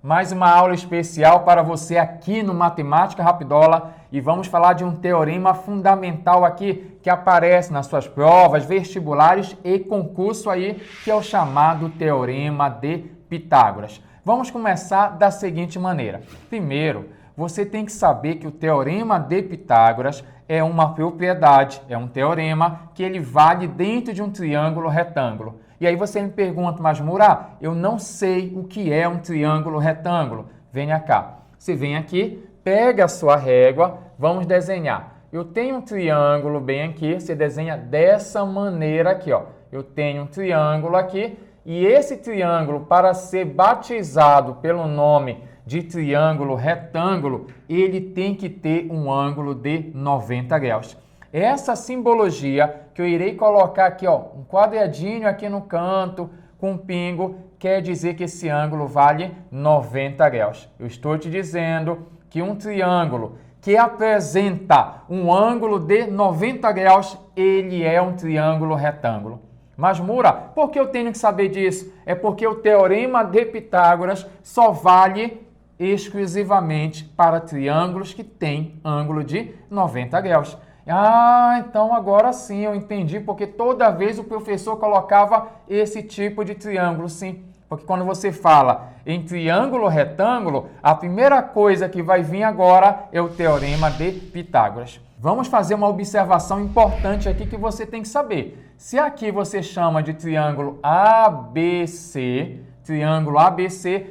mais uma aula especial para você aqui no Matemática Rapidola e vamos falar de um teorema fundamental aqui que aparece nas suas provas, vestibulares e concurso aí, que é o chamado Teorema de Pitágoras. Vamos começar da seguinte maneira. Primeiro, você tem que saber que o Teorema de Pitágoras é uma propriedade, é um teorema que ele vale dentro de um triângulo retângulo. E aí você me pergunta, mas Murá, eu não sei o que é um triângulo retângulo. Venha cá. Você vem aqui, pega a sua régua, vamos desenhar. Eu tenho um triângulo bem aqui, você desenha dessa maneira aqui, ó. Eu tenho um triângulo aqui e esse triângulo, para ser batizado pelo nome de triângulo retângulo, ele tem que ter um ângulo de 90 graus. Essa simbologia que eu irei colocar aqui, ó, um quadradinho aqui no canto com um pingo, quer dizer que esse ângulo vale 90 graus. Eu estou te dizendo que um triângulo que apresenta um ângulo de 90 graus, ele é um triângulo retângulo. Mas, Mura, por que eu tenho que saber disso? É porque o Teorema de Pitágoras só vale exclusivamente para triângulos que têm ângulo de 90 graus. Ah, então agora sim eu entendi porque toda vez o professor colocava esse tipo de triângulo, sim. Porque quando você fala em triângulo retângulo, a primeira coisa que vai vir agora é o Teorema de Pitágoras. Vamos fazer uma observação importante aqui que você tem que saber. Se aqui você chama de triângulo ABC,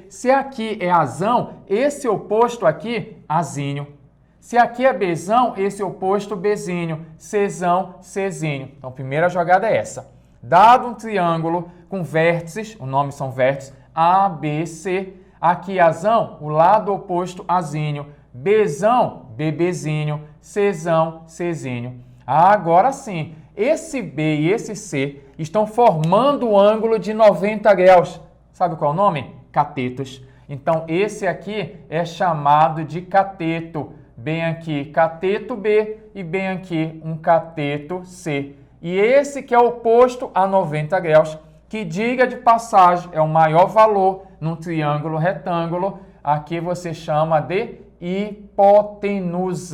se aqui é azão, esse oposto aqui, azinho. Se aqui é Bzão, esse oposto Bzinho, Czão, Czinho. Então, a primeira jogada é essa. Dado um triângulo com vértices, o nome são vértices, A, B, C. Aqui Azão, o lado oposto Azinho. Bzão, Bbzinho. Czão, Czinho. Agora sim, esse B e esse C estão formando um ângulo de 90 graus. Sabe qual é o nome? Catetos. Então, esse aqui é chamado de cateto. Bem aqui, cateto B e bem aqui um cateto C. E esse que é oposto a 90 graus, que diga de passagem, é o maior valor num triângulo retângulo, aqui você chama de hipotenusa.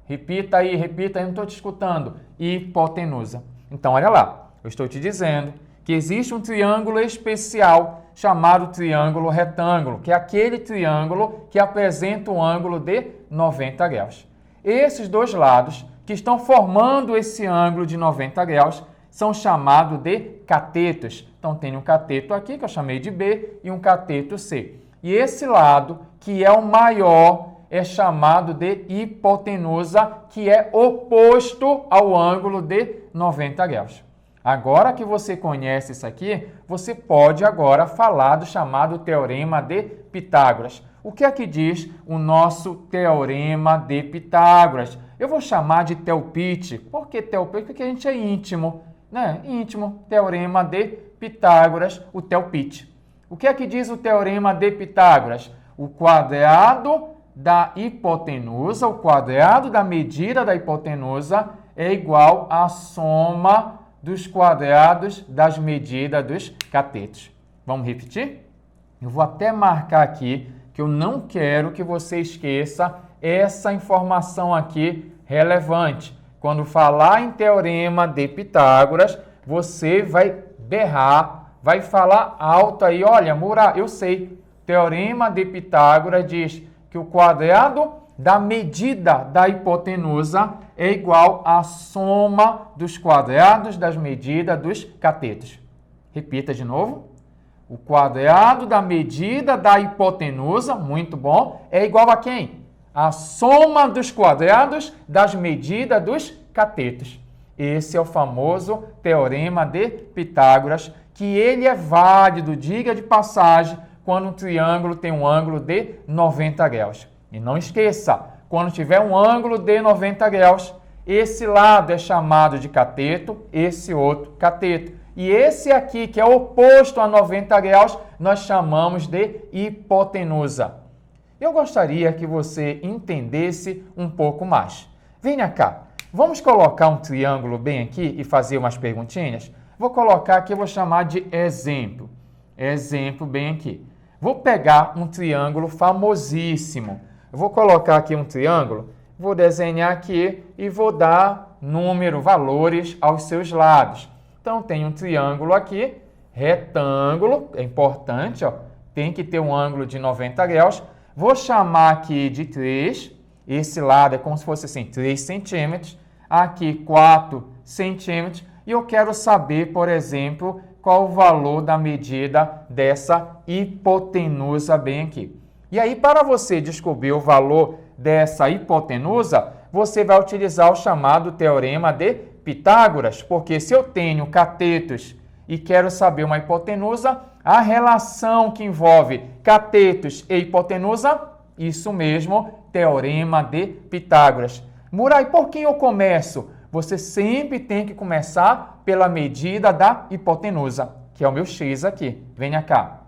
Repita aí, não estou te escutando. Hipotenusa. Então, olha lá, eu estou te dizendo que existe um triângulo especial chamado triângulo retângulo, que é aquele triângulo que apresenta um ângulo de 90 graus. Esses dois lados que estão formando esse ângulo de 90 graus são chamados de catetos. Então, tem um cateto aqui, que eu chamei de B, e um cateto C. E esse lado, que é o maior, é chamado de hipotenusa, que é oposto ao ângulo de 90 graus. Agora que você conhece isso aqui, você pode agora falar do chamado Teorema de Pitágoras. O que é que diz o nosso Teorema de Pitágoras? Eu vou chamar de Teopite. Por que Teopite? Porque a gente é íntimo, né? Íntimo, Teorema de Pitágoras, o Teopite. O que é que diz o Teorema de Pitágoras? O quadrado da hipotenusa, o quadrado da medida da hipotenusa é igual à soma dos quadrados das medidas dos catetos. Vamos repetir? Eu vou até marcar aqui que eu não quero que você esqueça essa informação aqui relevante. Quando falar em Teorema de Pitágoras, você vai berrar, vai falar alto aí. Olha, Murá, eu sei. Teorema de Pitágoras diz que o quadrado da medida da hipotenusa é igual à soma dos quadrados das medidas dos catetos. Repita de novo. O quadrado da medida da hipotenusa, muito bom, é igual a quem? A soma dos quadrados das medidas dos catetos. Esse é o famoso Teorema de Pitágoras, que ele é válido, diga de passagem, quando um triângulo tem um ângulo de 90 graus. E não esqueça, quando tiver um ângulo de 90 graus, esse lado é chamado de cateto, esse outro cateto. E esse aqui, que é oposto a 90 graus, nós chamamos de hipotenusa. Eu gostaria que você entendesse um pouco mais. Venha cá, vamos colocar um triângulo bem aqui e fazer umas perguntinhas? Vou colocar aqui, eu vou chamar de exemplo. Exemplo bem aqui. Vou pegar um triângulo famosíssimo. Eu vou colocar aqui um triângulo, vou desenhar aqui e vou dar número, valores aos seus lados. Então, tem um triângulo aqui, retângulo, é importante, ó, tem que ter um ângulo de 90 graus. Vou chamar aqui de 3, esse lado é como se fosse assim, 3 centímetros, aqui 4 centímetros, e eu quero saber, por exemplo, qual o valor da medida dessa hipotenusa bem aqui. E aí, para você descobrir o valor dessa hipotenusa, você vai utilizar o chamado teorema de Pitágoras, porque se eu tenho catetos e quero saber uma hipotenusa, a relação que envolve catetos e hipotenusa, isso mesmo, teorema de Pitágoras. Murai, por quem eu começo? Você sempre tem que começar pela medida da hipotenusa, que é o meu x aqui. Venha cá.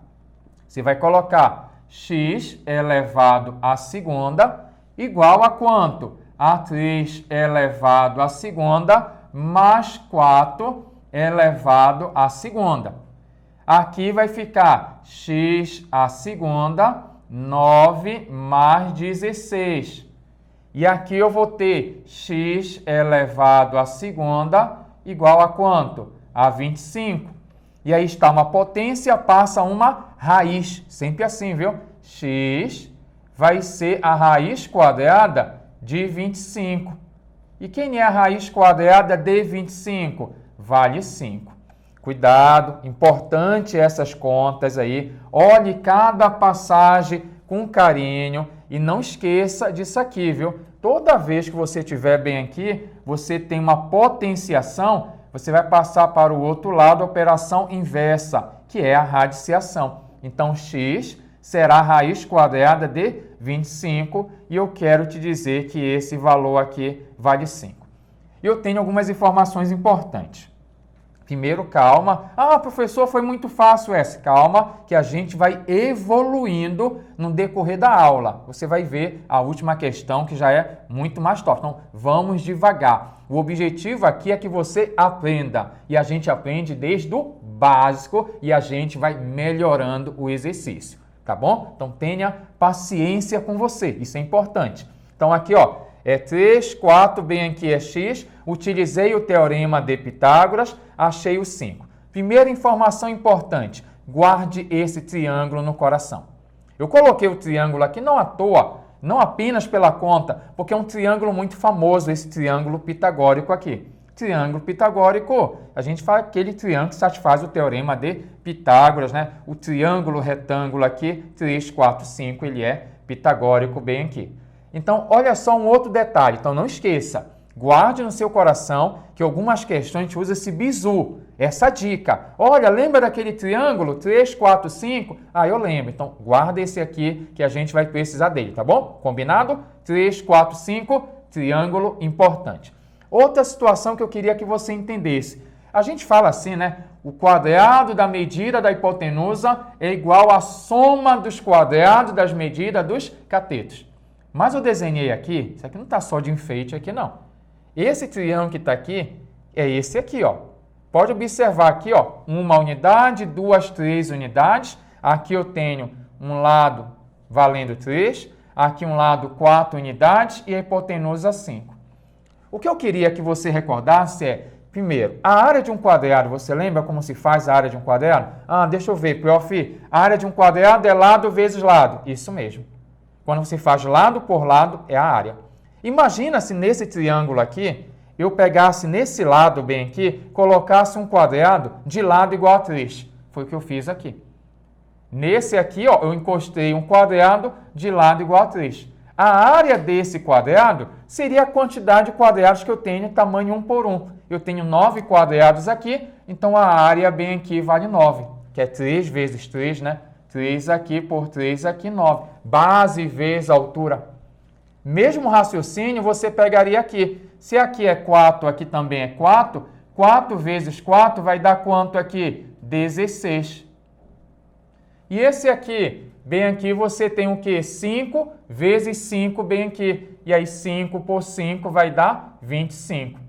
Você vai colocar x elevado à segunda igual a quanto? A 3 elevado à segunda mais 4 elevado à segunda. Aqui vai ficar x à segunda, 9 mais 16. E aqui eu vou ter x elevado à segunda igual a quanto? A 25. E aí está uma potência, passa uma raiz. Sempre assim, viu? X vai ser a raiz quadrada de 25. E quem é a raiz quadrada de 25? Vale 5. Cuidado, importante essas contas aí. Olhe cada passagem com carinho e não esqueça disso aqui, viu? Toda vez que você estiver bem aqui, você tem uma potenciação, você vai passar para o outro lado a operação inversa, que é a radiciação. Então, x será a raiz quadrada de 25 e eu quero te dizer que esse valor aqui vale 5. E eu tenho algumas informações importantes. Primeiro, calma. Ah, professor, foi muito fácil essa. Calma, que a gente vai evoluindo no decorrer da aula. Você vai ver a última questão, que já é muito mais top. Então, vamos devagar. O objetivo aqui é que você aprenda. E a gente aprende desde o básico e a gente vai melhorando o exercício. Tá bom? Então, tenha paciência com você. Isso é importante. Então, aqui, ó, é 3, 4, bem aqui é x. Utilizei o teorema de Pitágoras, achei o 5. Primeira informação importante, guarde esse triângulo no coração. Eu coloquei o triângulo aqui não à toa, não apenas pela conta, porque é um triângulo muito famoso, esse triângulo pitagórico aqui. Triângulo pitagórico, a gente fala aquele triângulo que satisfaz o teorema de Pitágoras, né? O triângulo retângulo aqui, 3, 4, 5, ele é pitagórico bem aqui. Então, olha só um outro detalhe, então não esqueça. Guarde no seu coração que algumas questões a gente usa esse bizu, essa dica. Olha, lembra daquele triângulo 3, 4, 5? Ah, eu lembro. Então, guarda esse aqui que a gente vai precisar dele, tá bom? Combinado? 3, 4, 5, triângulo importante. Outra situação que eu queria que você entendesse. A gente fala assim, né? O quadrado da medida da hipotenusa é igual à soma dos quadrados das medidas dos catetos. Mas eu desenhei aqui, isso aqui não está só de enfeite aqui, não. Esse triângulo que está aqui é esse aqui, ó. Pode observar aqui, ó, uma unidade, 2, 3 unidades. Aqui eu tenho um lado valendo 3, aqui um lado 4 unidades e a hipotenusa 5. O que eu queria que você recordasse é, primeiro, a área de um quadrado, você lembra como se faz a área de um quadrado? Ah, deixa eu ver, prof, a área de um quadrado é lado vezes lado. Isso mesmo. Quando você faz lado por lado, é a área. Imagina se nesse triângulo aqui, eu pegasse nesse lado bem aqui, colocasse um quadrado de lado igual a 3. Foi o que eu fiz aqui. Nesse aqui, ó, eu encostei um quadrado de lado igual a 3. A área desse quadrado seria a quantidade de quadrados que eu tenho, tamanho 1 por 1. Eu tenho 9 quadrados aqui, então a área bem aqui vale 9, que é 3 vezes 3, né? 3 aqui por 3 aqui, 9. Base vezes altura. Mesmo raciocínio, você pegaria aqui. Se aqui é 4, aqui também é 4, 4 vezes 4 vai dar quanto aqui? 16. E esse aqui, bem aqui, você tem o quê? 5 vezes 5 bem aqui. E aí 5 por 5 vai dar 25.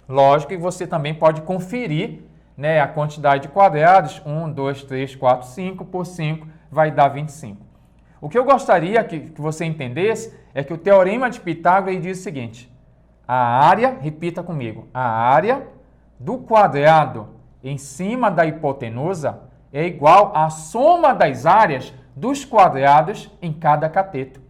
Lógico que você também pode conferir, né, a quantidade de quadrados. 1, 2, 3, 4, 5 por 5 vai dar 25. O que eu gostaria que você entendesse é que o Teorema de Pitágoras diz o seguinte: a área, repita comigo, a área do quadrado em cima da hipotenusa é igual à soma das áreas dos quadrados em cada cateto.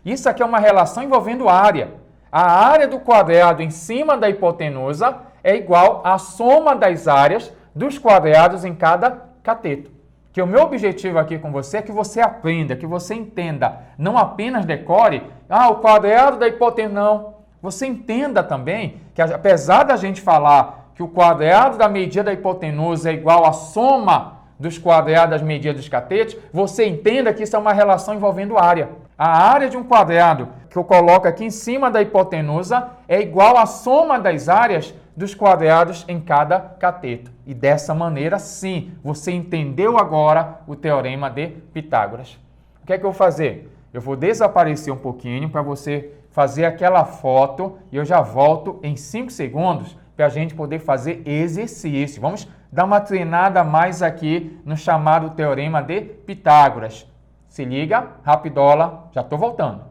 Isso aqui é uma relação envolvendo área. A área do quadrado em cima da hipotenusa é igual à soma das áreas dos quadrados em cada cateto. Que o meu objetivo aqui com você é que você aprenda, que você entenda, não apenas decore, o quadrado da hipotenusa, não. Você entenda também que, apesar da gente falar que o quadrado da medida da hipotenusa é igual à soma dos quadrados das medidas dos catetos, você entenda que isso é uma relação envolvendo área. A área de um quadrado que eu coloco aqui em cima da hipotenusa é igual à soma das áreas dos quadrados em cada cateto. E dessa maneira, sim, você entendeu agora o Teorema de Pitágoras. O que é que eu vou fazer? Eu vou desaparecer um pouquinho para você fazer aquela foto e eu já volto em 5 segundos para a gente poder fazer exercício. Vamos dar uma treinada mais aqui no chamado Teorema de Pitágoras. Se liga, rapidola, já estou voltando.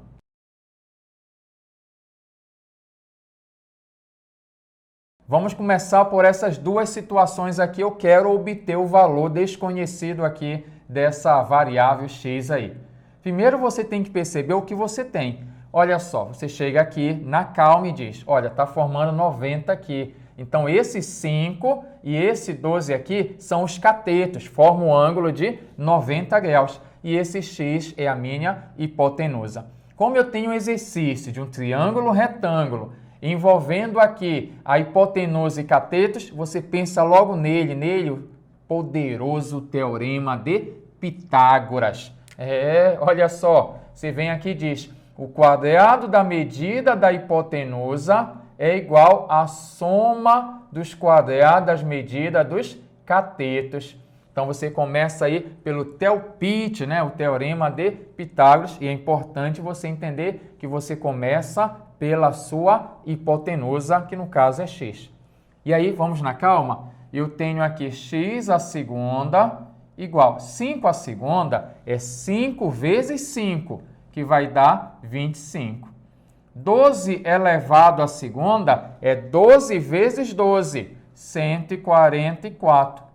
Vamos começar por essas duas situações aqui. Eu quero obter o valor desconhecido aqui dessa variável x aí. Primeiro você tem que perceber o que você tem. Olha só, você chega aqui na calma e diz, olha, está formando 90 aqui. Então, esse 5 e esse 12 aqui são os catetos, formam um ângulo de 90 graus. E esse x é a minha hipotenusa. Como eu tenho um exercício de um triângulo retângulo, envolvendo aqui a hipotenusa e catetos, você pensa logo nele, o poderoso Teorema de Pitágoras. Olha só, você vem aqui e diz, o quadrado da medida da hipotenusa é igual à soma dos quadrados das medidas dos catetos. Então, você começa aí pelo Teopit, né? O Teorema de Pitágoras, e é importante você entender que você começa pela sua hipotenusa, que no caso é x. E aí, vamos na calma? Eu tenho aqui x à segunda igual 5 à segunda é 5 vezes 5, que vai dar 25. 12 elevado à segunda é 12 vezes 12, 144.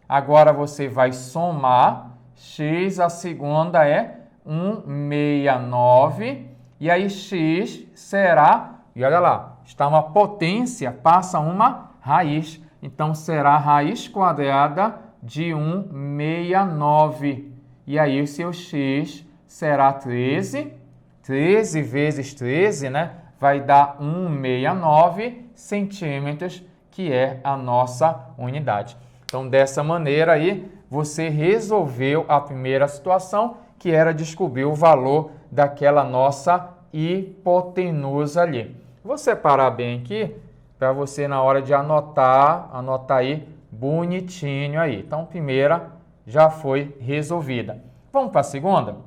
Agora você vai somar, x à segunda é 169, e aí x será, e olha lá, está uma potência, passa uma raiz, então será a raiz quadrada de 169, e aí o seu x será 13, 13 vezes 13, né, vai dar 169 centímetros, que é a nossa unidade. Então, dessa maneira aí, você resolveu a primeira situação, que era descobrir o valor daquela nossa hipotenusa ali. Vou separar bem aqui, para você, na hora de anotar aí bonitinho aí. Então, a primeira já foi resolvida. Vamos para a segunda?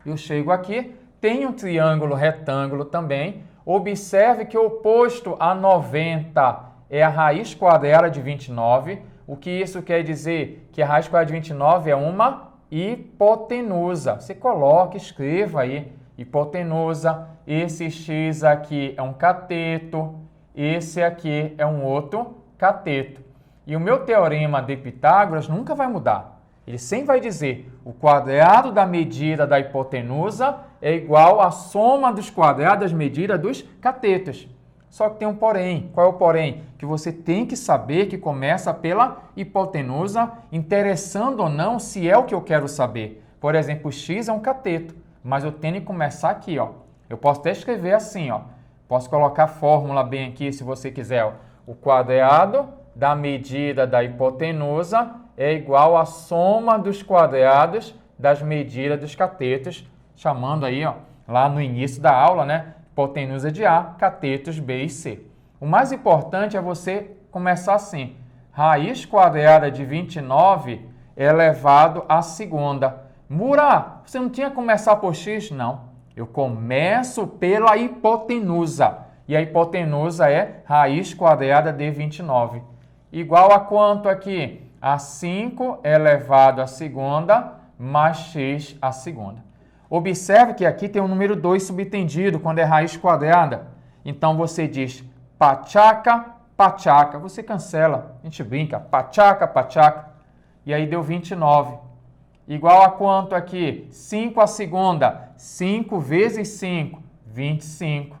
Eu chego aqui, tem um triângulo retângulo também. Observe que o oposto a 90 é a raiz quadrada de 29. O que isso quer dizer? Que a raiz quadrada de 29 é uma hipotenusa. Você coloca, escreva aí, hipotenusa. Esse x aqui é um cateto, esse aqui é um outro cateto. E o meu Teorema de Pitágoras nunca vai mudar. Ele sempre vai dizer, o quadrado da medida da hipotenusa é igual à soma dos quadrados das medidas dos catetos. Só que tem um porém. Qual é o porém? Que você tem que saber que começa pela hipotenusa, interessando ou não se é o que eu quero saber. Por exemplo, x é um cateto, mas eu tenho que começar aqui, ó. Eu posso até escrever assim, ó. Posso colocar a fórmula bem aqui, se você quiser. Ó. O quadrado da medida da hipotenusa é igual à soma dos quadrados das medidas dos catetos, chamando aí, ó, lá no início da aula, né? Hipotenusa de A, catetos B e C. O mais importante é você começar assim. Raiz quadrada de 29 elevado à segunda. Mura, você não tinha que começar por x? Não. Eu começo pela hipotenusa. E a hipotenusa é raiz quadrada de 29. Igual a quanto aqui? A 5 elevado à segunda mais x à segunda. Observe que aqui tem o número 2 subtendido quando é raiz quadrada. Então, você diz pachaca, pachaca. Você cancela, a gente brinca, pachaca, pachaca. E aí deu 29. Igual a quanto aqui? 5 à segunda. 5 vezes 5, 25.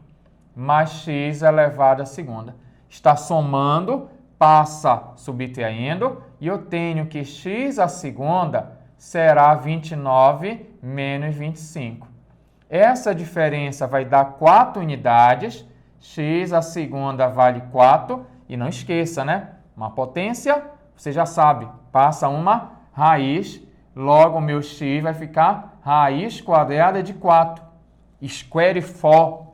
Mais x elevado à segunda. Está somando, passa subtraindo. E eu tenho que x à segunda será 29 menos 25. Essa diferença vai dar 4 unidades. X à segunda vale 4. E não esqueça, né? Uma potência, você já sabe, passa uma raiz. Logo, o meu x vai ficar raiz quadrada de 4. Square 4.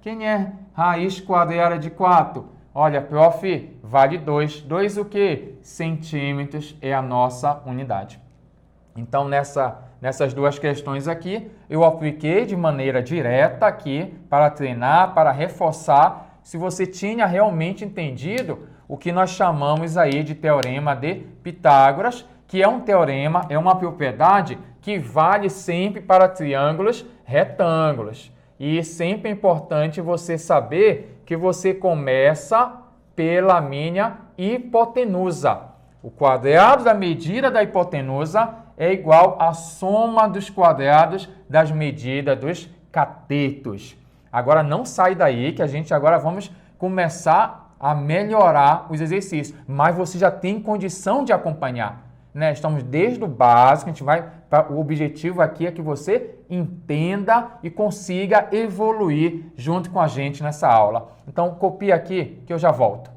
Quem é raiz quadrada de 4? Olha, prof, vale 2. 2 o quê? Centímetros é a nossa unidade. Então, nessas duas questões aqui, eu apliquei de maneira direta aqui para treinar, para reforçar se você tinha realmente entendido o que nós chamamos aí de teorema de Pitágoras, que é um teorema, é uma propriedade que vale sempre para triângulos retângulos. E sempre é importante você saber que você começa pela minha hipotenusa. O quadrado da medida da hipotenusa é igual à soma dos quadrados das medidas dos catetos. Agora não sai daí que a gente agora vamos começar a melhorar os exercícios, mas você já tem condição de acompanhar, né? Estamos desde o básico, a gente vai para o objetivo aqui é que você entenda e consiga evoluir junto com a gente nessa aula. Então copia aqui que eu já volto.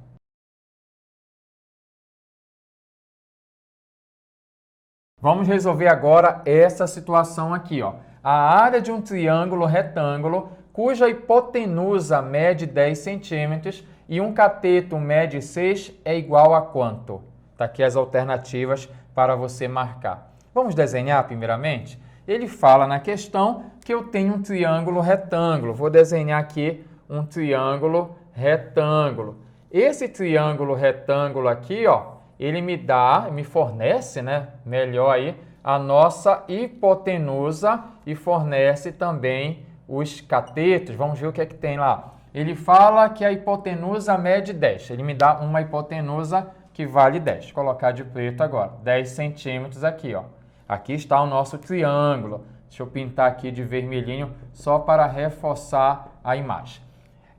Vamos resolver agora essa situação aqui, ó. A área de um triângulo retângulo cuja hipotenusa mede 10 centímetros e um cateto mede 6 é igual a quanto? Tá aqui as alternativas para você marcar. Vamos desenhar primeiramente? Ele fala na questão que eu tenho um triângulo retângulo. Vou desenhar aqui um triângulo retângulo. Esse triângulo retângulo aqui, ó, ele me fornece, né, melhor aí, a nossa hipotenusa e fornece também os catetos. Vamos ver o que é que tem lá. Ele fala que a hipotenusa mede 10. Ele me dá uma hipotenusa que vale 10. Vou colocar de preto agora. 10 centímetros aqui, ó. Aqui está o nosso triângulo. Deixa eu pintar aqui de vermelhinho só para reforçar a imagem.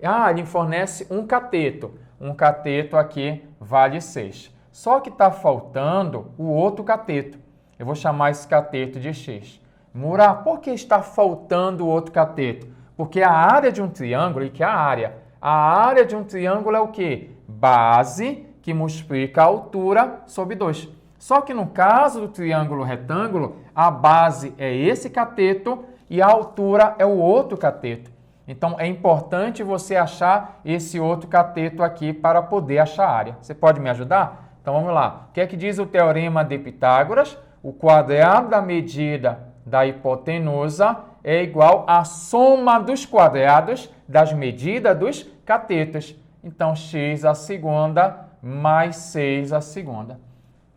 Ele fornece um cateto. Um cateto aqui vale 6. Só que está faltando o outro cateto. Eu vou chamar esse cateto de x. Murá, por que está faltando o outro cateto? Porque a área de um triângulo, e que é a área de um triângulo é o quê? Base que multiplica a altura sobre 2. Só que no caso do triângulo retângulo, a base é esse cateto e a altura é o outro cateto. Então, é importante você achar esse outro cateto aqui para poder achar a área. Você pode me ajudar? Então, vamos lá. O que é que diz o teorema de Pitágoras? O quadrado da medida da hipotenusa é igual à soma dos quadrados das medidas dos catetos. Então, x à segunda mais 6 à segunda.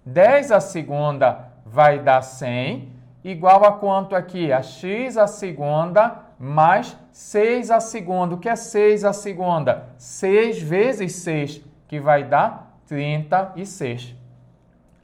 10 à segunda vai dar 100, igual a quanto aqui? A x à segunda mais 6 à segunda. O que é 6 à segunda? 6 vezes 6, que vai dar 36.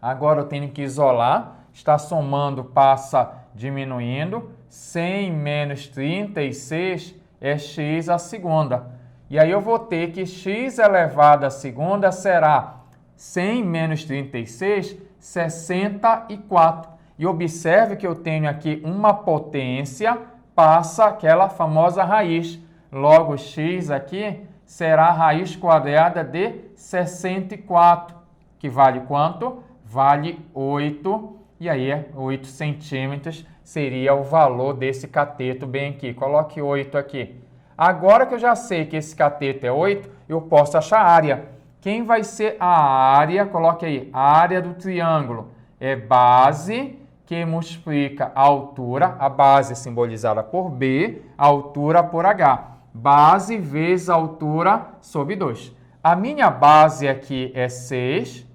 Agora eu tenho que isolar. Está somando, passa diminuindo. 100 menos 36 é x à segunda. E aí eu vou ter que x elevado à segunda será 100 menos 36, 64. E observe que eu tenho aqui uma potência, passa aquela famosa raiz. Logo, x aqui será a raiz quadrada de 64, que vale quanto? Vale 8. E aí, 8 centímetros seria o valor desse cateto bem aqui. Coloque 8 aqui. Agora que eu já sei que esse cateto é 8, eu posso achar a área. Quem vai ser a área? Coloque aí, a área do triângulo. É base que multiplica a altura, a base é simbolizada por B, a altura por H. Base vezes a altura sobre 2. A minha base aqui é 6,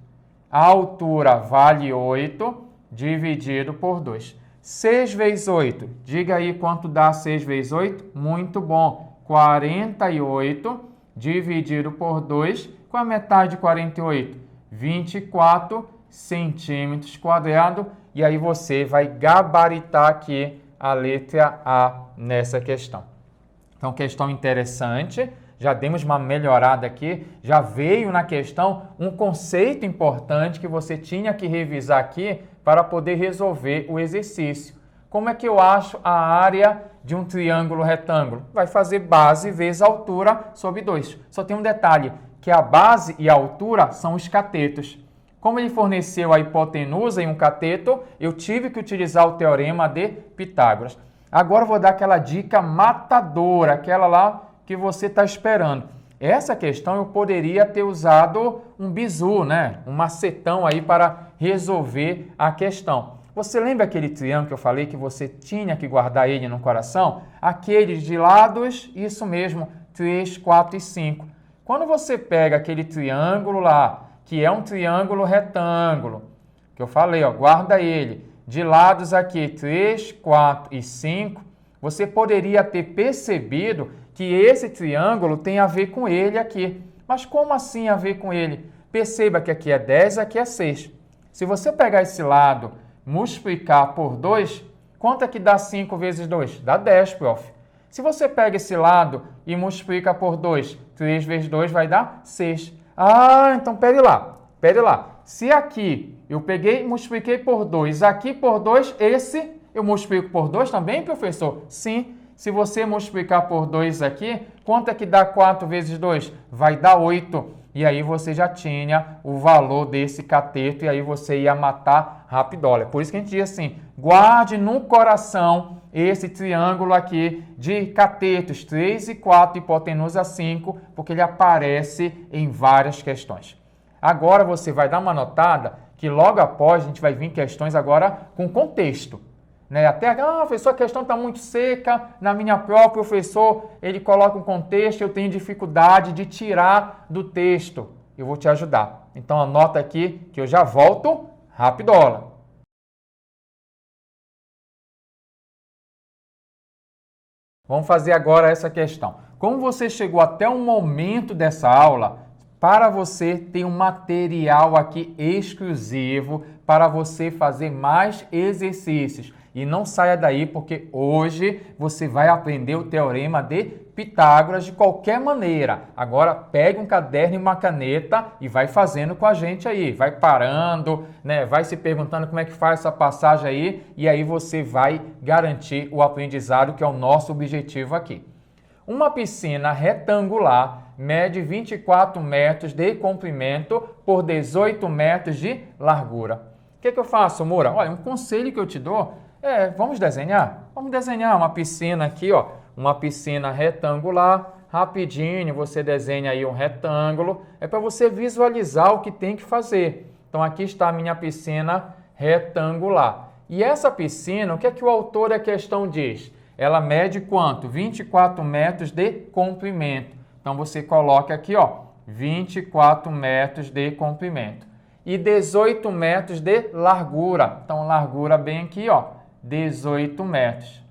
a altura vale 8, dividido por 2. 6 vezes 8. Diga aí quanto dá 6 vezes 8. Muito bom. 48 dividido por 2. Qual a metade de 48? 24 centímetros quadrados. E aí você vai gabaritar aqui a letra A nessa questão. Então, questão interessante. Já demos uma melhorada aqui. Já veio na questão um conceito importante que você tinha que revisar aqui para poder resolver o exercício. Como é que eu acho a área de um triângulo retângulo? Vai fazer base vezes altura sobre 2. Só tem um detalhe, que a base e a altura são os catetos. Como ele forneceu a hipotenusa e um cateto, eu tive que utilizar o teorema de Pitágoras. Agora eu vou dar aquela dica matadora, aquela lá que você está esperando. Essa questão eu poderia ter usado um bizu, né? Um macetão aí para resolver a questão. Você lembra aquele triângulo que eu falei que você tinha que guardar ele no coração? Aqueles de lados, isso mesmo, 3, 4 e 5. Quando você pega aquele triângulo lá, que é um triângulo retângulo, que eu falei, ó, guarda ele, de lados aqui 3, 4 e 5, você poderia ter percebido que esse triângulo tem a ver com ele aqui. Mas como assim a ver com ele? Perceba que aqui é 10, aqui é 6. Se você pegar esse lado, multiplicar por 2, quanto é que dá 5 vezes 2? Dá 10, prof. Se você pega esse lado e multiplica por 2, 3 vezes 2 vai dar 6. Ah, então pere lá. Se aqui eu peguei e multipliquei por 2, aqui por 2, esse eu multiplico por 2 também, professor? Sim. Se você multiplicar por 2 aqui, quanto é que dá 4 vezes 2? Vai dar 8. E aí você já tinha o valor desse cateto e aí você ia matar rapidola. Por isso que a gente diz assim, guarde no coração esse triângulo aqui de catetos 3 e 4, hipotenusa 5, porque ele aparece em várias questões. Agora você vai dar uma notada que logo após a gente vai vir questões agora com contexto. Né? Até, professor, a questão está muito seca, na minha prova, professor, ele coloca um contexto, eu tenho dificuldade de tirar do texto. Eu vou te ajudar. Então, anota aqui que eu já volto rapidola. Vamos fazer agora essa questão. Como você chegou até o momento dessa aula, para você ter um material aqui exclusivo para você fazer mais exercícios. E não saia daí porque hoje você vai aprender o teorema de Pitágoras de qualquer maneira. Agora pegue um caderno e uma caneta e vai fazendo com a gente aí. Vai parando, né? Vai se perguntando como é que faz essa passagem aí e aí você vai garantir o aprendizado que é o nosso objetivo aqui. Uma piscina retangular mede 24 metros de comprimento por 18 metros de largura. O que eu faço, Moura? Olha, um conselho que eu te dou vamos desenhar? Vamos desenhar uma piscina aqui, ó, uma piscina retangular. Rapidinho, você desenha aí um retângulo. É para você visualizar o que tem que fazer. Então, aqui está a minha piscina retangular. E essa piscina, o que é que o autor da questão diz? Ela mede quanto? 24 metros de comprimento. Então, você coloca aqui, ó, 24 metros de comprimento. E 18 metros de largura. Então, largura bem aqui, ó, 18 metros.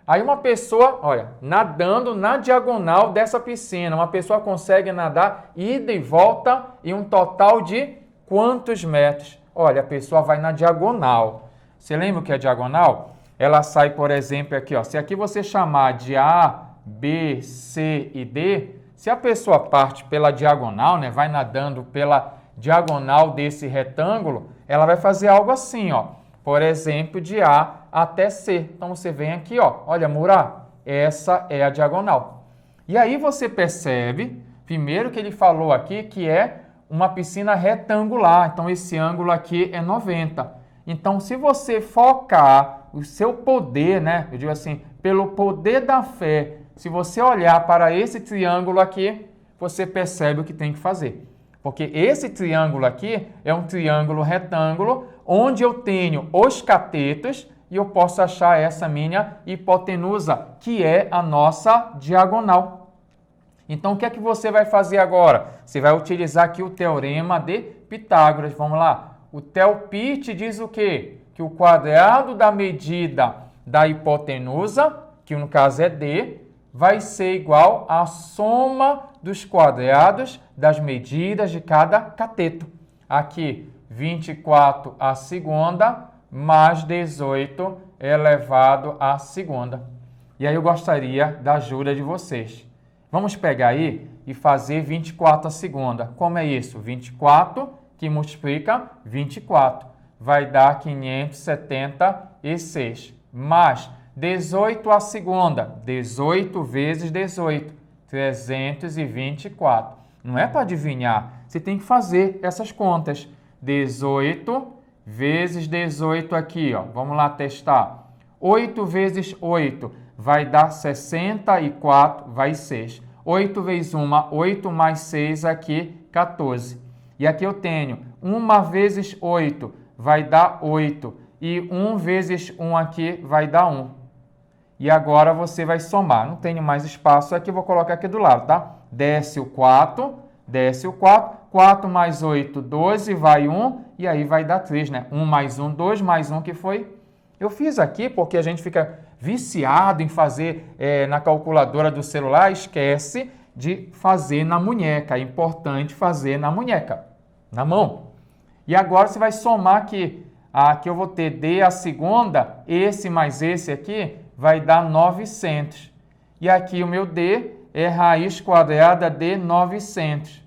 Aí uma pessoa, olha, nadando na diagonal dessa piscina, uma pessoa consegue nadar ida e volta em um total de quantos metros? Olha, a pessoa vai na diagonal. Você lembra o que é diagonal? Ela sai, por exemplo, aqui, ó. Se aqui você chamar de A, B, C e D, se a pessoa parte pela diagonal, né, vai nadando pela diagonal desse retângulo, ela vai fazer algo assim, ó. Por exemplo, de A até C. Então, você vem aqui, ó. Olha, Murá, essa é a diagonal. E aí você percebe, primeiro que ele falou aqui, que é uma piscina retangular. Então, esse ângulo aqui é 90. Então, se você focar o seu poder, né? Eu digo assim, pelo poder da fé, se você olhar para esse triângulo aqui, você percebe o que tem que fazer. Porque esse triângulo aqui é um triângulo retângulo, onde eu tenho os catetos e eu posso achar essa minha hipotenusa, que é a nossa diagonal. Então, o que é que você vai fazer agora? Você vai utilizar aqui o teorema de Pitágoras. Vamos lá. O Theo-Pitt diz o quê? Que o quadrado da medida da hipotenusa, que no caso é D, vai ser igual à soma dos quadrados das medidas de cada cateto. Aqui, 24 à segunda mais 18 elevado à segunda. E aí eu gostaria da ajuda de vocês. Vamos pegar aí e fazer 24 à segunda. Como é isso? 24 que multiplica 24. Vai dar 576. Mais 18 à segunda. 18 vezes 18. 324. Não é para adivinhar. Você tem que fazer essas contas. 18 vezes 18 aqui, ó. Vamos lá testar. 8 vezes 8 vai dar 64, vai 6. 8 vezes 1, 8 mais 6 aqui, 14. E aqui eu tenho 1 vezes 8 vai dar 8. E 1 vezes 1 aqui vai dar 1. E agora você vai somar. Não tenho mais espaço aqui, vou colocar aqui do lado, tá? Desce o 4, desce o 4. 4 mais 8, 12, vai 1, e aí vai dar 3, né? 1 mais 1, 2 mais 1, que foi? Eu fiz aqui porque a gente fica viciado em fazer na calculadora do celular, esquece de fazer na munheca. É importante fazer na munheca, na mão. E agora você vai somar aqui. Aqui eu vou ter D à segunda, esse mais esse aqui vai dar 900. E aqui o meu D é raiz quadrada de 900.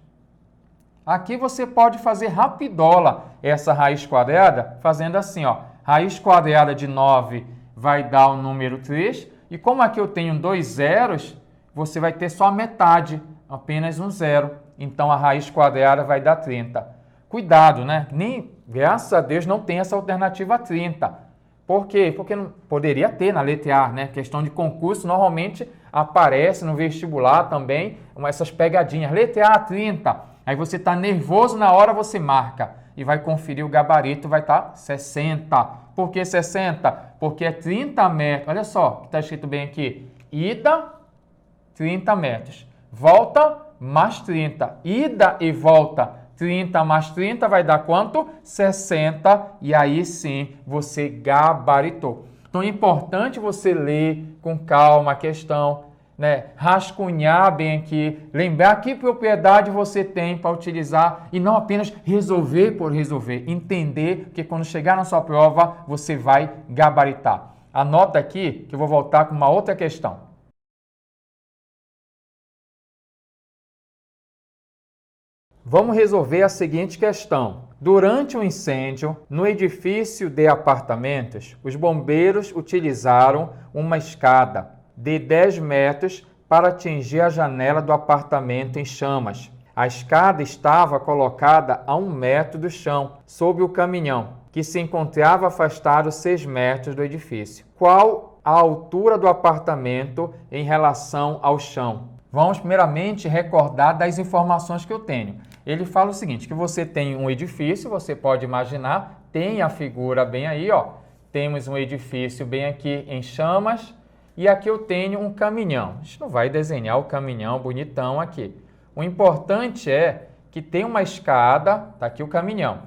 Aqui você pode fazer rapidola essa raiz quadrada, fazendo assim, ó. Raiz quadrada de 9 vai dar o número 3. E como aqui eu tenho 2 zeros, você vai ter só a metade, apenas um zero. Então, a raiz quadrada vai dar 30. Cuidado, né? Graças a Deus, não tem essa alternativa 30. Por quê? Porque não poderia ter na letra A, né? Questão de concurso, normalmente aparece no vestibular também essas pegadinhas. Letra A, 30. Aí você está nervoso, na hora você marca e vai conferir o gabarito, vai estar 60. Por que 60? Porque é 30 metros. Olha só, que está escrito bem aqui. Ida, 30 metros. Volta, mais 30. Ida e volta, 30 mais 30 vai dar quanto? 60. E aí sim, você gabaritou. Então é importante você ler com calma a questão, né? Rascunhar bem aqui, lembrar que propriedade você tem para utilizar e não apenas resolver por resolver, entender que quando chegar na sua prova você vai gabaritar. Anota aqui que eu vou voltar com uma outra questão. Vamos resolver a seguinte questão. Durante um incêndio no edifício de apartamentos, os bombeiros utilizaram uma escada de 10 metros para atingir a janela do apartamento em chamas. A escada estava colocada a 1 metro do chão, sob o caminhão, que se encontrava afastado 6 metros do edifício. Qual a altura do apartamento em relação ao chão? Vamos primeiramente recordar das informações que eu tenho. Ele fala o seguinte, que você tem um edifício, você pode imaginar, tem a figura bem aí, ó. Temos um edifício bem aqui em chamas, e aqui eu tenho um caminhão. A gente não vai desenhar o caminhão bonitão aqui. O importante é que tem uma escada, tá aqui o caminhão.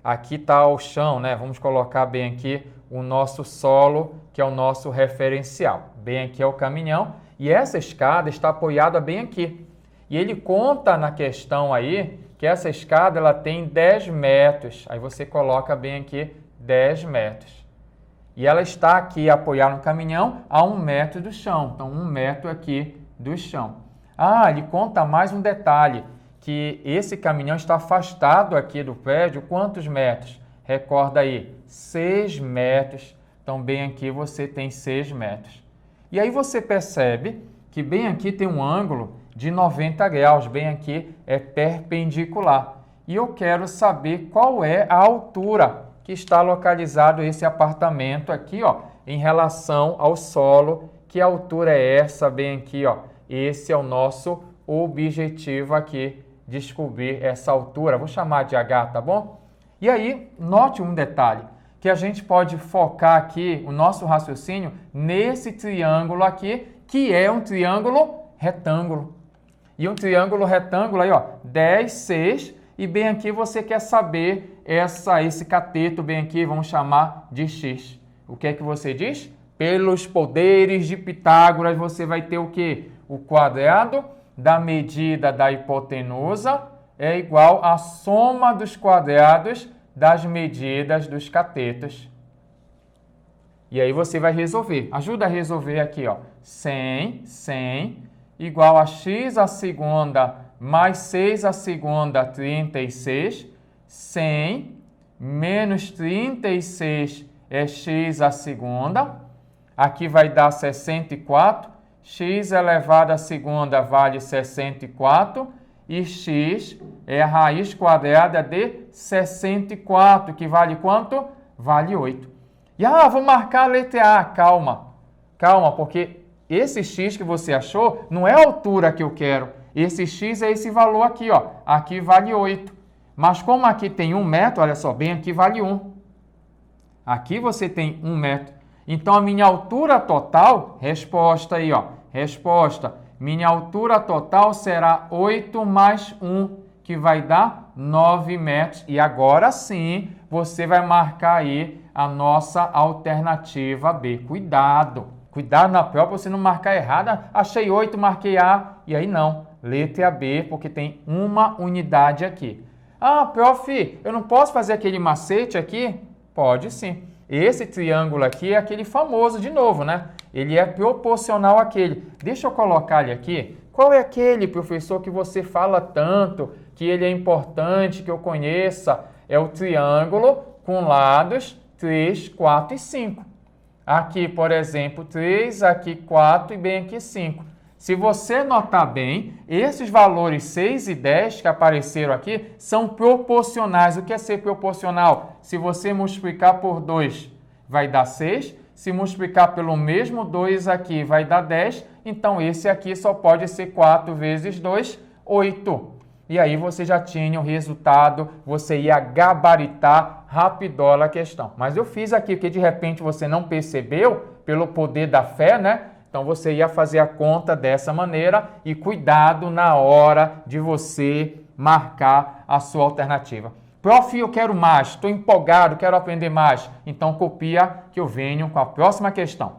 Aqui está o chão, né? Vamos colocar bem aqui o nosso solo, que é o nosso referencial. Bem aqui é o caminhão e essa escada está apoiada bem aqui. E ele conta na questão aí que essa escada ela tem 10 metros. Aí você coloca bem aqui 10 metros. E ela está aqui apoiada no caminhão a 1 metro do chão. Então, 1 metro aqui do chão. Ah, ele conta mais um detalhe, que esse caminhão está afastado aqui do prédio. Quantos metros? Recorda aí, 6 metros. Então, bem aqui você tem 6 metros. E aí você percebe que bem aqui tem um ângulo de 90 graus. Bem aqui é perpendicular. E eu quero saber qual é a altura que está localizado esse apartamento aqui, ó, em relação ao solo. Que altura é essa bem aqui, ó? Esse é o nosso objetivo aqui, descobrir essa altura. Vou chamar de H, tá bom? E aí, note um detalhe, que a gente pode focar aqui o nosso raciocínio nesse triângulo aqui, que é um triângulo retângulo. E um triângulo retângulo aí, ó, 10, 6, e bem aqui você quer saber esse cateto bem aqui, vamos chamar de x. O que é que você diz? Pelos poderes de Pitágoras, você vai ter o quê? O quadrado da medida da hipotenusa é igual à soma dos quadrados das medidas dos catetos. E aí você vai resolver. Ajuda a resolver aqui, ó. 100 igual a x à segunda mais 6 à segunda, 36. 100 menos 36 é x à segunda. Aqui vai dar 64. X elevado à segunda vale 64. E x é a raiz quadrada de 64, que vale quanto? Vale 8. E vou marcar a letra A. Calma, porque esse x que você achou não é a altura que eu quero. Esse x é esse valor aqui, ó. Aqui vale 8. Mas como aqui tem 1 metro, olha só, bem aqui vale 1. Aqui você tem 1 metro. Então, a minha altura total, resposta aí, ó. Resposta, minha altura total será 8 mais 1, que vai dar 9 metros. E agora sim, você vai marcar aí a nossa alternativa B. Cuidado na prova para você não marcar errada. Achei 8, marquei A, e aí não. Letra B, porque tem uma unidade aqui. Prof, eu não posso fazer aquele macete aqui? Pode sim. Esse triângulo aqui é aquele famoso de novo, né? Ele é proporcional àquele. Deixa eu colocar ele aqui. Qual é aquele, professor, que você fala tanto, que ele é importante, que eu conheça? É o triângulo com lados 3, 4 e 5. Aqui, por exemplo, 3, aqui 4 e bem aqui 5. Se você notar bem, esses valores 6 e 10 que apareceram aqui são proporcionais. O que é ser proporcional? Se você multiplicar por 2, vai dar 6. Se multiplicar pelo mesmo 2 aqui, vai dar 10. Então, esse aqui só pode ser 4 vezes 2, 8. E aí você já tinha o resultado, você ia gabaritar rapidola a questão. Mas eu fiz aqui, porque de repente você não percebeu, pelo poder da fé, né? Então, você ia fazer a conta dessa maneira e cuidado na hora de você marcar a sua alternativa. Prof, eu quero mais, estou empolgado, quero aprender mais. Então, copia que eu venho com a próxima questão.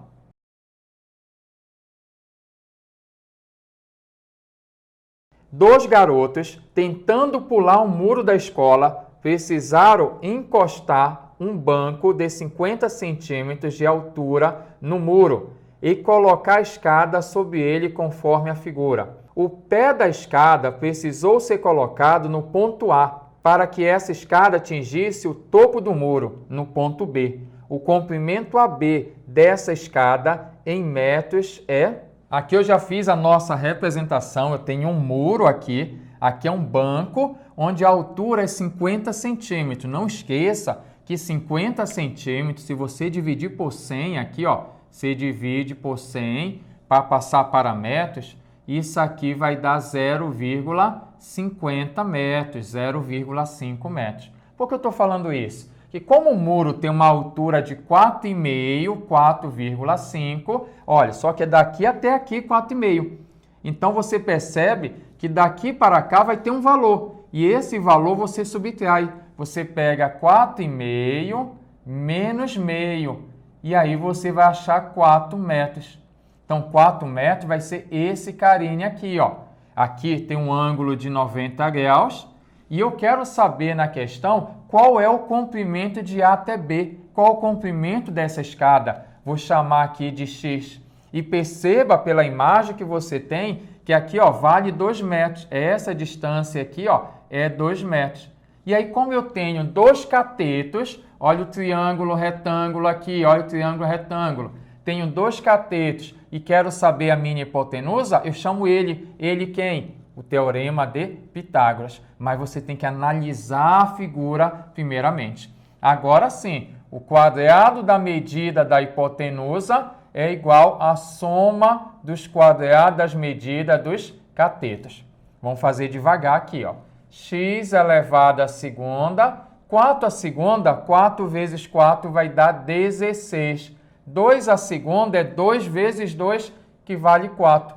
Dois garotos, tentando pular um muro da escola, precisaram encostar um banco de 50 centímetros de altura no muro e colocar a escada sobre ele conforme a figura. O pé da escada precisou ser colocado no ponto A para que essa escada atingisse o topo do muro, no ponto B. O comprimento AB dessa escada em metros é... Aqui eu já fiz a nossa representação, eu tenho um muro aqui é um banco onde a altura é 50 centímetros. Não esqueça que 50 centímetros, se você dividir por 100 aqui, ó, você divide por 100 para passar para metros, isso aqui vai dar 0,50 metros, 0,5 metros. Por que eu estou falando isso? Que como o muro tem uma altura de 4,5, 4,5, olha, só que é daqui até aqui 4,5. Então, você percebe que daqui para cá vai ter um valor. E esse valor você subtrai. Você pega 4,5 menos meio. E aí você vai achar 4 metros. Então, 4 metros vai ser esse carinha aqui, ó. Aqui tem um ângulo de 90 graus. E eu quero saber na questão qual é o comprimento de A até B. Qual o comprimento dessa escada? Vou chamar aqui de X. E perceba pela imagem que você tem que aqui, ó, vale 2 metros. Essa distância aqui, ó, é 2 metros. E aí, como eu tenho dois catetos, olha o triângulo retângulo aqui, olha o triângulo retângulo. Tenho dois catetos e quero saber a minha hipotenusa, eu chamo ele. Ele quem? O teorema de Pitágoras. Mas você tem que analisar a figura primeiramente. Agora sim, o quadrado da medida da hipotenusa é igual à soma dos quadrados das medidas dos catetos. Vamos fazer devagar aqui, ó. X elevado à segunda, 4 à segunda, 4 vezes 4 vai dar 16. 2 à segunda é 2 vezes 2, que vale 4.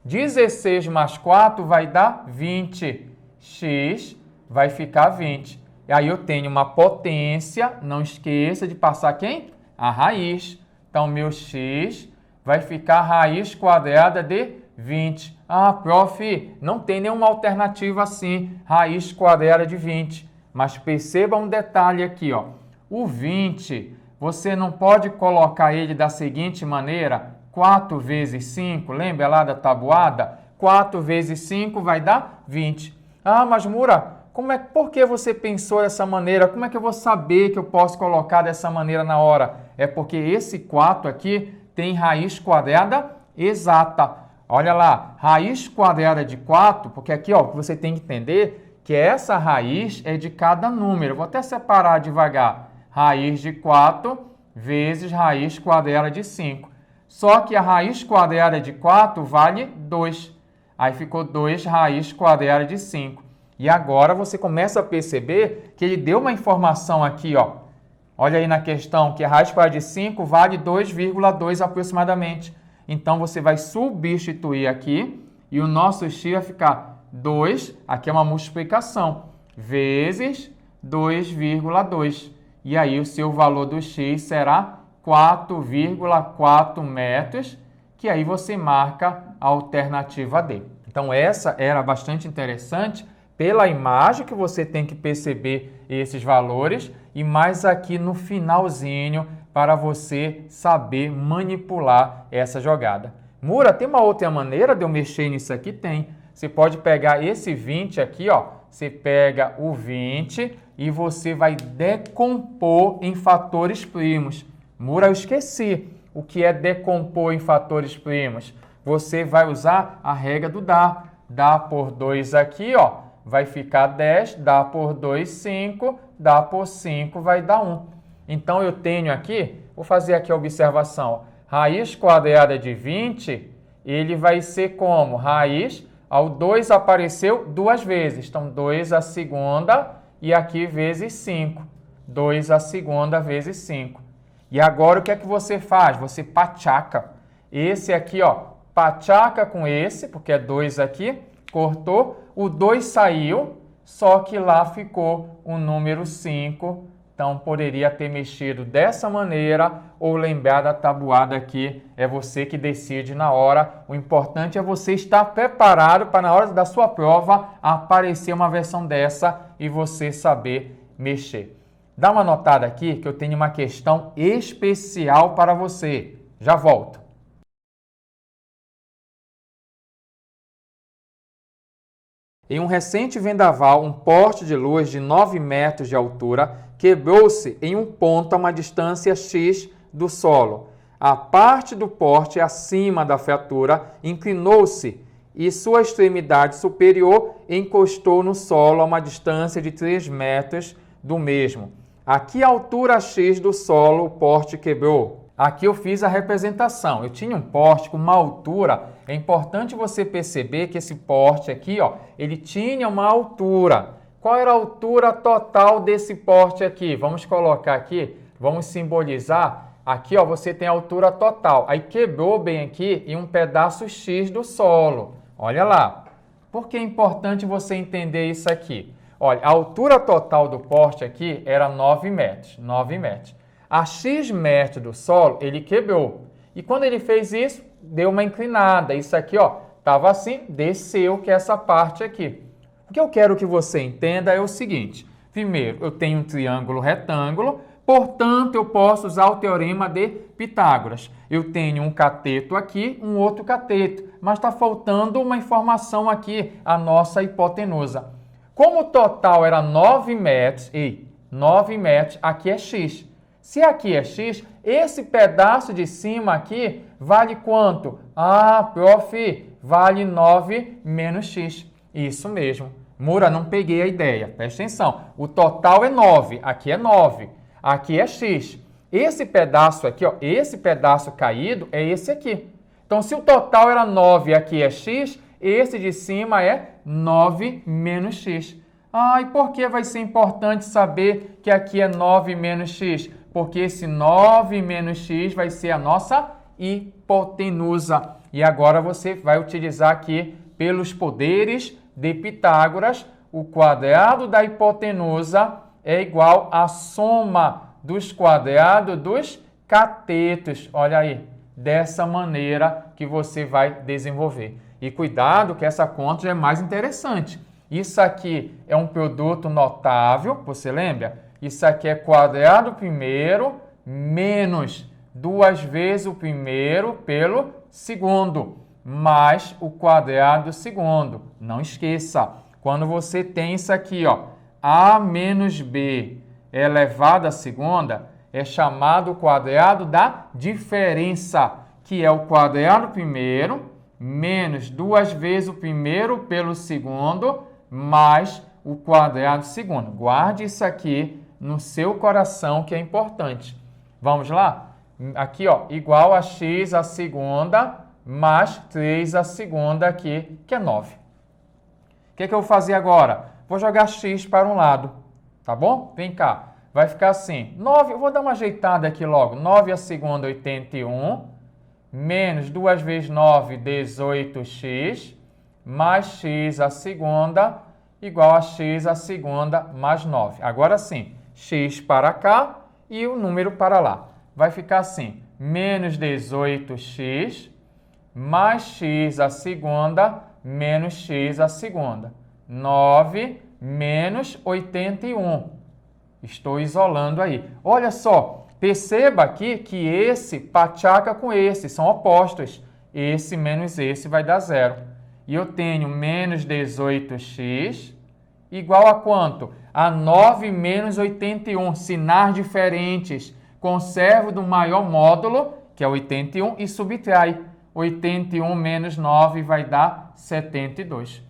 16 mais 4 vai dar 20. X vai ficar 20. E aí eu tenho uma potência, não esqueça de passar quem? A raiz. Então, meu x vai ficar raiz quadrada de 20. Ah, prof, não tem nenhuma alternativa assim, raiz quadrada de 20. Mas perceba um detalhe aqui, ó. O 20, você não pode colocar ele da seguinte maneira, 4 vezes 5, lembra lá da tabuada? 4 vezes 5 vai dar 20. Ah, mas Mura, por que você pensou dessa maneira? Como é que eu vou saber que eu posso colocar dessa maneira na hora? É porque esse 4 aqui tem raiz quadrada exata. Olha lá, raiz quadrada de 4, porque aqui ó, você tem que entender que essa raiz é de cada número. Vou até separar devagar. Raiz de 4 vezes raiz quadrada de 5. Só que a raiz quadrada de 4 vale 2. Aí ficou 2 raiz quadrada de 5. E agora você começa a perceber que ele deu uma informação aqui, ó. Olha aí na questão que a raiz quadrada de 5 vale 2,2 aproximadamente. Então, você vai substituir aqui e o nosso x vai ficar 2, aqui é uma multiplicação, vezes 2,2. E aí, o seu valor do x será 4,4 metros, que aí você marca a alternativa D. Então, essa era bastante interessante pela imagem que você tem que perceber esses valores e mais aqui no finalzinho para você saber manipular essa jogada. Mura, tem uma outra maneira de eu mexer nisso aqui? Tem. Você pode pegar esse 20 aqui, ó. Você pega o 20 e você vai decompor em fatores primos. Mura, eu esqueci o que é decompor em fatores primos. Você vai usar a regra do dá. Dá por 2 aqui, ó, vai ficar 10. Dá por 2, 5. Dá por 5, vai dar 1. Então, eu tenho aqui, vou fazer aqui a observação, raiz quadrada de 20, ele vai ser como? Raiz, ao 2 apareceu 2 vezes, então 2 a segunda e aqui vezes 5. 2 a segunda vezes 5. E agora o que é que você faz? Você pachaca. Esse aqui, ó, pachaca com esse, porque é 2 aqui, cortou, o 2 saiu, só que lá ficou o número 5. Então, poderia ter mexido dessa maneira ou lembrar da tabuada aqui. É você que decide na hora. O importante é você estar preparado para na hora da sua prova aparecer uma versão dessa e você saber mexer. Dá uma notada aqui que eu tenho uma questão especial para você. Já volto. Em um recente vendaval, um poste de luz de 9 metros de altura quebrou-se em um ponto a uma distância x do solo. A parte do poste acima da fratura inclinou-se e sua extremidade superior encostou no solo a uma distância de 3 metros do mesmo. A que altura x do solo o poste quebrou? Aqui eu fiz a representação. Eu tinha um poste com uma altura. É importante você perceber que esse poste aqui, ó, ele tinha uma altura. Qual era a altura total desse poste aqui? Vamos colocar aqui, vamos simbolizar. Aqui, ó, você tem a altura total. Aí quebrou bem aqui em um pedaço X do solo. Olha lá. Por que é importante você entender isso aqui? Olha, a altura total do poste aqui era 9 metros. 9 metros. A X metros do solo, ele quebrou. E quando ele fez isso, deu uma inclinada. Isso aqui, ó, estava assim, desceu, que é essa parte aqui. O que eu quero que você entenda é o seguinte. Primeiro, eu tenho um triângulo retângulo, portanto, eu posso usar o teorema de Pitágoras. Eu tenho um cateto aqui, um outro cateto, mas está faltando uma informação aqui, a nossa hipotenusa. Como o total era 9 metros, 9 metros, aqui é x. Se aqui é x, esse pedaço de cima aqui vale quanto? Ah, prof, vale 9 menos x. Isso mesmo. Mura, não peguei a ideia. Presta atenção. O total é 9. Aqui é 9. Aqui é x. Esse pedaço aqui, ó, esse pedaço caído é esse aqui. Então, se o total era 9 e aqui é x, esse de cima é 9 menos x. Ah, e por que vai ser importante saber que aqui é 9 menos x? Porque esse 9 menos x vai ser a nossa hipotenusa. E agora você vai utilizar aqui, pelos poderes de Pitágoras, o quadrado da hipotenusa é igual à soma dos quadrados dos catetos. Olha aí, dessa maneira que você vai desenvolver. E cuidado que essa conta já é mais interessante. Isso aqui é um produto notável, você lembra? Isso aqui é quadrado primeiro menos 2 vezes o primeiro pelo segundo, mais o quadrado segundo. Não esqueça, quando você tem isso aqui, ó, a menos b elevado à segunda, é chamado quadrado da diferença, que é o quadrado primeiro menos 2 vezes o primeiro pelo segundo, mais o quadrado segundo. Guarde isso aqui no seu coração, que é importante. Vamos lá? Aqui, ó, igual a x à segunda mais 3 à segunda aqui, que é 9. O que eu vou fazer agora? Vou jogar x para um lado, tá bom? Vem cá. Vai ficar assim, 9, eu vou dar uma ajeitada aqui logo. 9 à segunda, 81, menos 2 vezes 9, 18x, mais x à segunda, igual a x à segunda mais 9. Agora sim, x para cá e o número para lá. Vai ficar assim, menos 18x, mais x à segunda, menos x à segunda. 9 menos 81. Estou isolando aí. Olha só, perceba aqui que esse pachaca com esse, são opostos. Esse menos esse vai dar 0. E eu tenho menos 18x igual a quanto? A 9 menos 81, sinais diferentes. Conservo do maior módulo, que é 81, e subtrai. 81 menos 9 vai dar 72.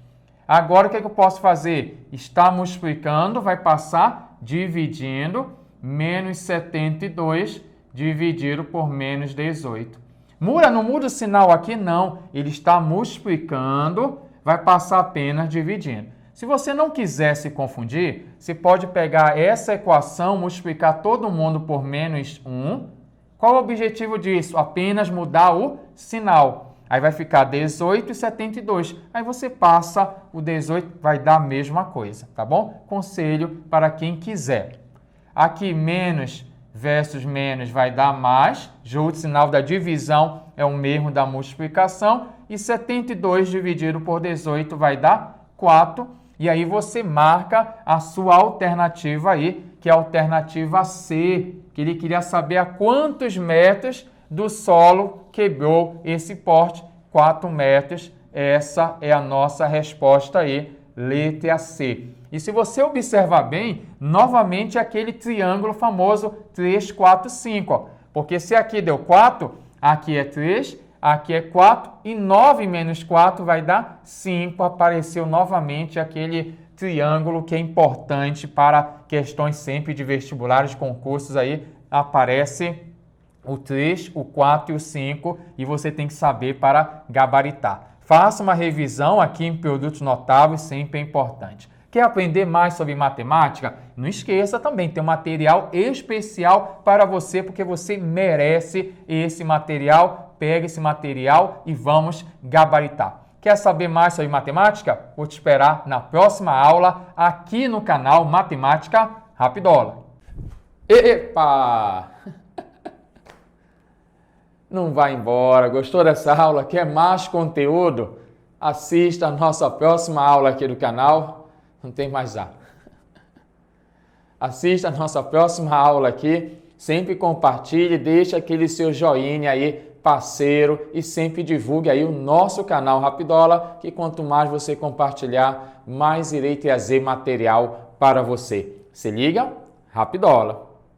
Agora, o que eu posso fazer? Está multiplicando, vai passar dividindo, menos 72 dividido por menos 18. Não muda o sinal aqui, não. Ele está multiplicando, vai passar apenas dividindo. Se você não quiser se confundir, você pode pegar essa equação, multiplicar todo mundo por menos 1. Qual o objetivo disso? Apenas mudar o sinal. Aí vai ficar 18 e 72. Aí você passa o 18, vai dar a mesma coisa, tá bom? Conselho para quem quiser. Aqui menos versus menos vai dar mais. O sinal da divisão é o mesmo da multiplicação. E 72 dividido por 18 vai dar 4. E aí você marca a sua alternativa aí, que é a alternativa C, que ele queria saber a quantos metros do solo quebrou esse porte. 4 metros. Essa é a nossa resposta aí, letra C. E se você observar bem, novamente aquele triângulo famoso 3, 4, 5. Ó. Porque se aqui deu 4, aqui é 3, aqui é 4 e 9 menos 4 vai dar 5. Apareceu novamente aquele triângulo que é importante para questões sempre de vestibulares, concursos aí. Aparece o 3, o 4 e o 5 e você tem que saber para gabaritar. Faça uma revisão aqui em produtos notáveis, sempre é importante. Quer aprender mais sobre matemática? Não esqueça também, tem um material especial para você, porque você merece esse material. Pega esse material e vamos gabaritar. Quer saber mais sobre matemática? Vou te esperar na próxima aula aqui no canal Matemática Rapidola. Epa! Não vai embora. Gostou dessa aula? Quer mais conteúdo? Assista a nossa próxima aula aqui do canal. Não tem mais já. Assista a nossa próxima aula aqui. Sempre compartilhe, deixe aquele seu joinha aí, parceiro, e sempre divulgue aí o nosso canal Rapidola, que quanto mais você compartilhar, mais irei trazer material para você. Se liga? Rapidola!